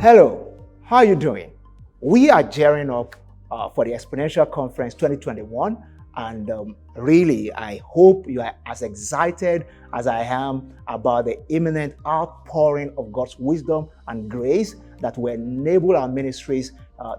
Hello, how are you doing? We are gearing up for the Exponential Conference 2021, and really, I hope you are as excited as I am about the imminent outpouring of God's wisdom and grace that will enable our ministries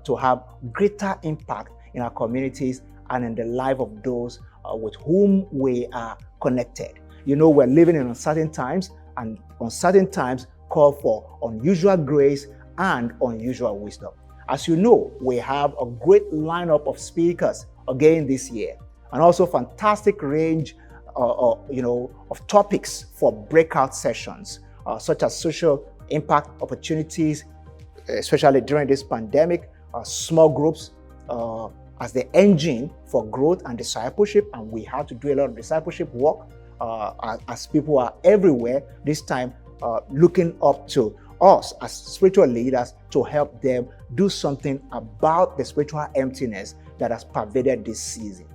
to have greater impact in our communities and in the life of those with whom we are connected. You know, we're living in uncertain times, and uncertain times call for unusual grace and unusual wisdom. As you know, we have a great lineup of speakers again this year, and also fantastic range of topics for breakout sessions, such as social impact opportunities, especially during this pandemic, small groups as the engine for growth and discipleship, and we have to do a lot of discipleship work as people are everywhere this time looking up to us as spiritual leaders to help them do something about the spiritual emptiness that has pervaded this season.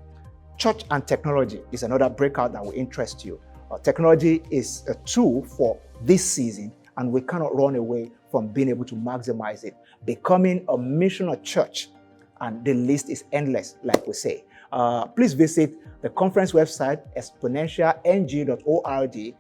Church and technology is another breakout that will interest you. Technology is a tool for this season, and we cannot run away from being able to maximize it. Becoming a missional church, and the list is endless, like we say. Please visit the conference website, exponentialng.org,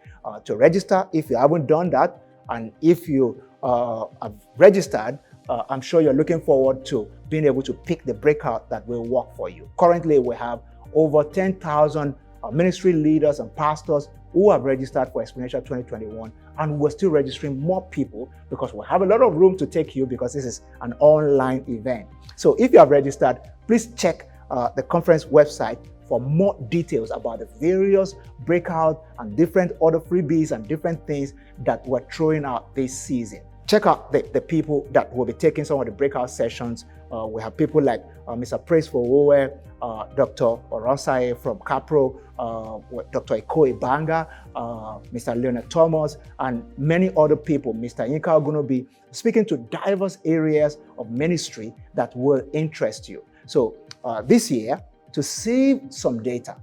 to register if you haven't done that. And if you have registered, I'm sure you're looking forward to being able to pick the breakout that will work for you. Currently, we have over 10,000 ministry leaders and pastors who have registered for Exponential 2021, and we're still registering more people because we have a lot of room to take you because this is an online event. So if you have registered, please check the conference website for more details about the various breakout and different other freebies and different things that we're throwing out this season. Check out the people that will be taking some of the breakout sessions. We have people like Mr. Praise for Owe, Dr. Orosaye from Capro, Dr. Eko Ibanga, Mr. Leonard Thomas, and many other people. Mr. Yinka Ogunobi, speaking to diverse areas of ministry that will interest you. So this year, to save some data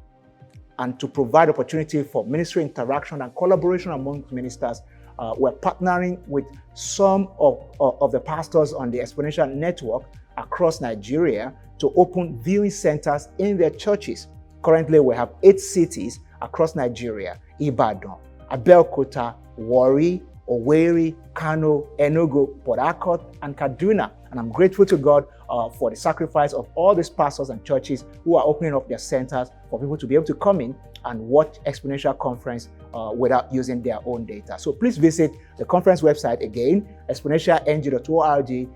and to provide opportunity for ministry interaction and collaboration among ministers, we're partnering with some of the pastors on the Exponential network across Nigeria to open viewing centers in their churches. Currently, we have 8 cities across Nigeria: Ibadan, Abeokuta, Warri, Owerri, Kano, Enugu, Port Harcourt, and Kaduna. And I'm grateful to God for the sacrifice of all these pastors and churches who are opening up their centers for people to be able to come in and watch Exponential Conference without using their own data. So please visit the conference website again. Exponentialng.org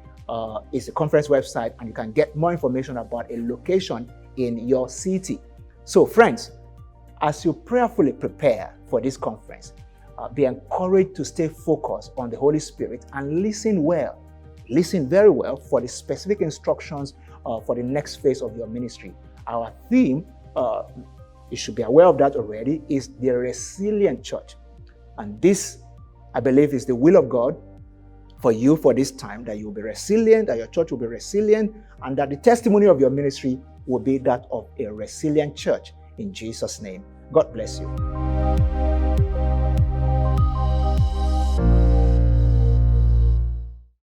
is the conference website, and you can get more information about a location in your city. So friends, as you prayerfully prepare for this conference, be encouraged to stay focused on the Holy Spirit and listen well. Listen very well for the specific instructions for the next phase of your ministry. Our theme, you should be aware of that already, is the resilient church. And this, I believe, is the will of God for you for this time, that you will be resilient, that your church will be resilient, and that the testimony of your ministry will be that of a resilient church. In Jesus' name, God bless you.